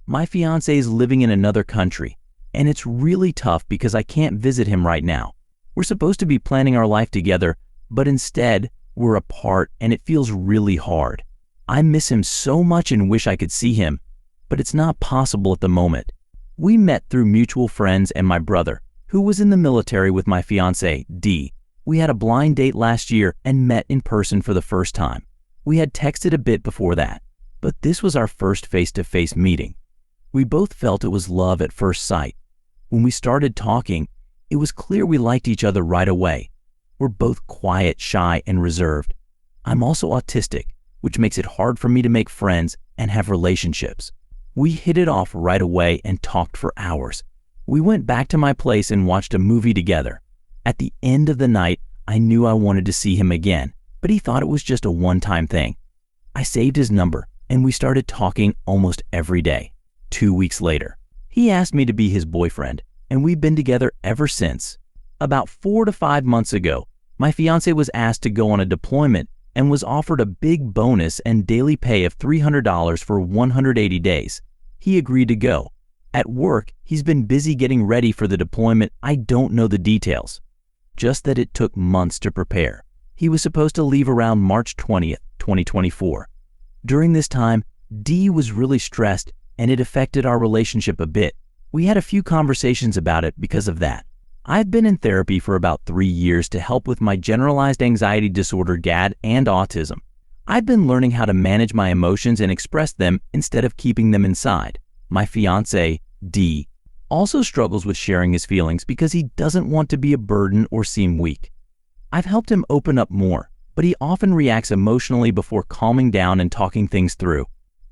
My fiance is living in another country, and it's really tough because I can't visit him right now. We're supposed to be planning our life together, but instead, we're apart and it feels really hard. I miss him so much and wish I could see him, but it's not possible at the moment. We met through mutual friends and my brother, who was in the military with my fiance, Dee. We had a blind date last year and met in person for the first time. We had texted a bit before that, but this was our first face-to-face meeting. We both felt it was love at first sight. When we started talking, it was clear we liked each other right away. We're both quiet, shy, and reserved. I'm also autistic, which makes it hard for me to make friends and have relationships. We hit it off right away and talked for hours. We went back to my place and watched a movie together. At the end of the night, I knew I wanted to see him again, but he thought it was just a one-time thing. I saved his number, and we started talking almost every day. 2 weeks later, he asked me to be his boyfriend, and we've been together ever since. About 4 to 5 months ago, my fiance was asked to go on a deployment and was offered a big bonus and daily pay of $300 for 180 days. He agreed to go. At work, he's been busy getting ready for the deployment. I don't know the details, just that it took months to prepare. He was supposed to leave around March 20th, 2024. During this time, Dee was really stressed and it affected our relationship a bit. We had a few conversations about it because of that. I've been in therapy for about 3 years to help with my generalized anxiety disorder GAD and autism. I've been learning how to manage my emotions and express them instead of keeping them inside. My fiance, Dee, also struggles with sharing his feelings because he doesn't want to be a burden or seem weak. I've helped him open up more, but he often reacts emotionally before calming down and talking things through.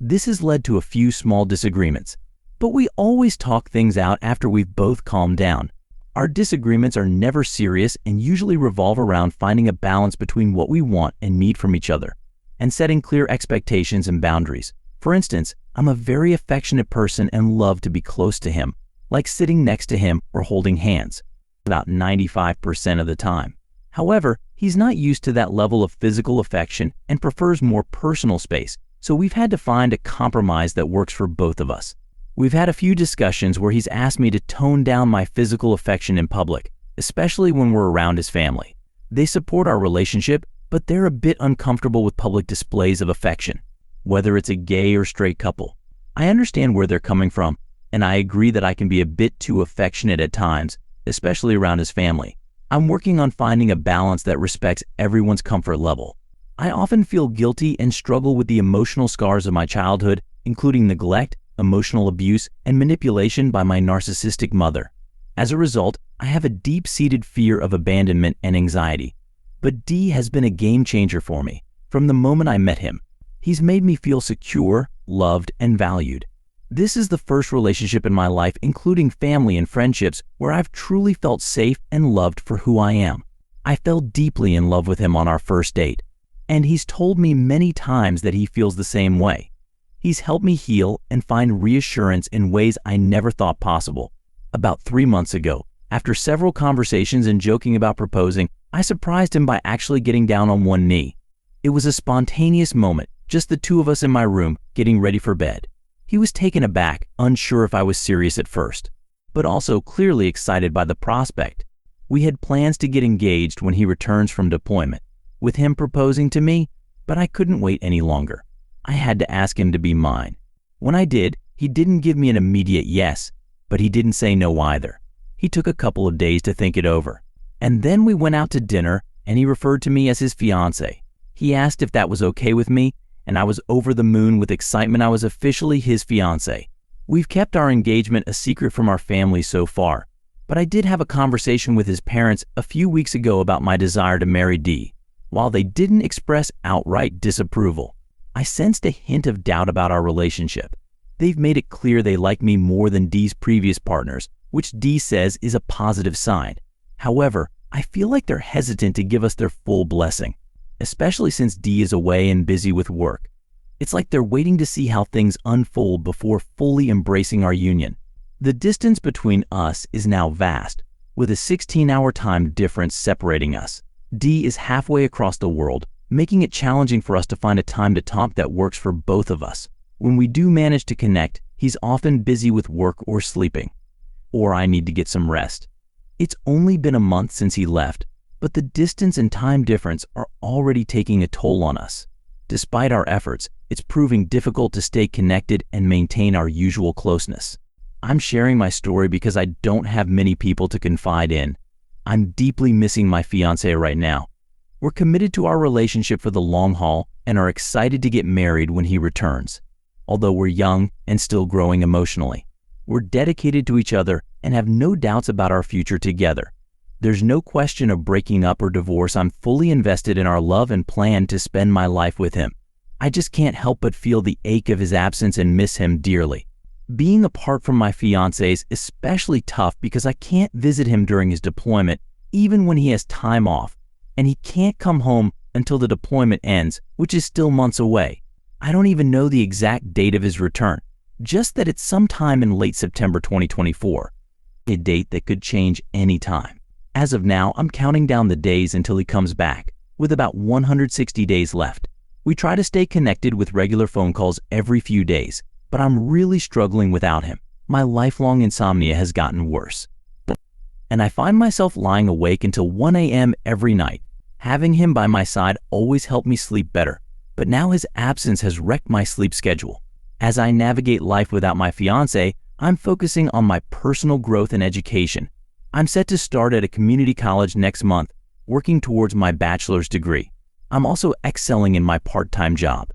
This has led to a few small disagreements, but we always talk things out after we've both calmed down. Our disagreements are never serious and usually revolve around finding a balance between what we want and need from each other, and setting clear expectations and boundaries. For instance, I'm a very affectionate person and love to be close to him, like sitting next to him or holding hands, about 95% of the time. However, he's not used to that level of physical affection and prefers more personal space, so we've had to find a compromise that works for both of us. We've had a few discussions where he's asked me to tone down my physical affection in public, especially when we're around his family. They support our relationship, but they're a bit uncomfortable with public displays of affection, whether it's a gay or straight couple. I understand where they're coming from, and I agree that I can be a bit too affectionate at times, especially around his family. I'm working on finding a balance that respects everyone's comfort level. I often feel guilty and struggle with the emotional scars of my childhood, including neglect, emotional abuse, and manipulation by my narcissistic mother. As a result, I have a deep-seated fear of abandonment and anxiety. But Dee has been a game changer for me. From the moment I met him, he's made me feel secure, loved, and valued. This is the first relationship in my life, including family and friendships, where I've truly felt safe and loved for who I am. I fell deeply in love with him on our first date, and he's told me many times that he feels the same way. He's helped me heal and find reassurance in ways I never thought possible. About 3 months ago, after several conversations and joking about proposing, I surprised him by actually getting down on one knee. It was a spontaneous moment, just the two of us in my room, getting ready for bed. He was taken aback, unsure if I was serious at first, but also clearly excited by the prospect. We had plans to get engaged when he returns from deployment, with him proposing to me, but I couldn't wait any longer. I had to ask him to be mine. When I did, he didn't give me an immediate yes, but he didn't say no either. He took a couple of days to think it over. And then we went out to dinner, and he referred to me as his fiancé. He asked if that was okay with me, and I was over the moon with excitement. I was officially his fiancé. We've kept our engagement a secret from our family so far, but I did have a conversation with his parents a few weeks ago about my desire to marry Dee. While they didn't express outright disapproval, I sensed a hint of doubt about our relationship. They've made it clear they like me more than Dee's previous partners, which Dee says is a positive sign. However, I feel like they're hesitant to give us their full blessing, especially since Dee is away and busy with work. It's like they're waiting to see how things unfold before fully embracing our union. The distance between us is now vast, with a 16-hour time difference separating us. Dee is halfway across the world, making it challenging for us to find a time to talk that works for both of us. When we do manage to connect, He's often busy with work or sleeping, or I need to get some rest. It's only been a month since he left, but the distance and time difference are already taking a toll on us. Despite our efforts, it's proving difficult to stay connected and maintain our usual closeness. I'm sharing my story because I don't have many people to confide in. I'm deeply missing my fiancé right now. We're committed to our relationship for the long haul and are excited to get married when he returns. Although we're young and still growing emotionally, we're dedicated to each other and have no doubts about our future together. There's no question of breaking up or divorce. I'm fully invested in our love and plan to spend my life with him. I just can't help but feel the ache of his absence and miss him dearly. Being apart from my fiancé is especially tough because I can't visit him during his deployment, even when he has time off, and he can't come home until the deployment ends, which is still months away. I don't even know the exact date of his return, just that it's sometime in late September 2024, a date that could change any time. As of now, I'm counting down the days until he comes back, with about 160 days left. We try to stay connected with regular phone calls every few days, but I'm really struggling without him. My lifelong insomnia has gotten worse, and I find myself lying awake until 1 a.m. every night. Having him by my side always helped me sleep better, but now his absence has wrecked my sleep schedule. As I navigate life without my fiancé, I'm focusing on my personal growth and education. I'm set to start at a community college next month, working towards my bachelor's degree. I'm also excelling in my part-time job,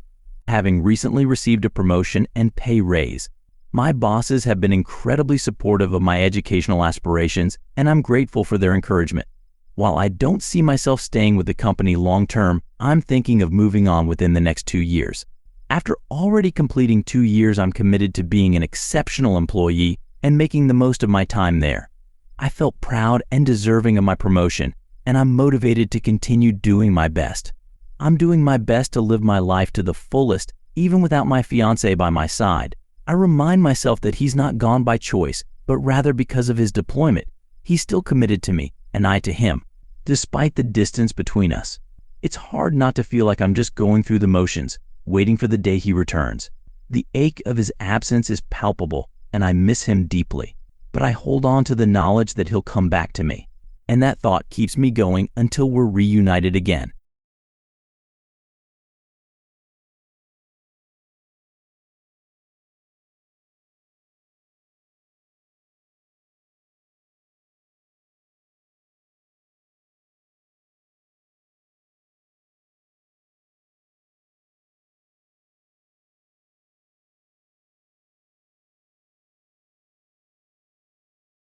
having recently received a promotion and pay raise. My bosses have been incredibly supportive of my educational aspirations, and I'm grateful for their encouragement. While I don't see myself staying with the company long-term, I'm thinking of moving on within the next 2 years. After already completing 2 years, I'm committed to being an exceptional employee and making the most of my time there. I felt proud and deserving of my promotion, and I'm motivated to continue doing my best. I'm doing my best to live my life to the fullest, even without my fiancé by my side. I remind myself that he's not gone by choice, but rather because of his deployment. He's still committed to me, and I to him. Despite the distance between us, it's hard not to feel like I'm just going through the motions, waiting for the day he returns. The ache of his absence is palpable, and I miss him deeply. But I hold on to the knowledge that he'll come back to me, and that thought keeps me going until we're reunited again.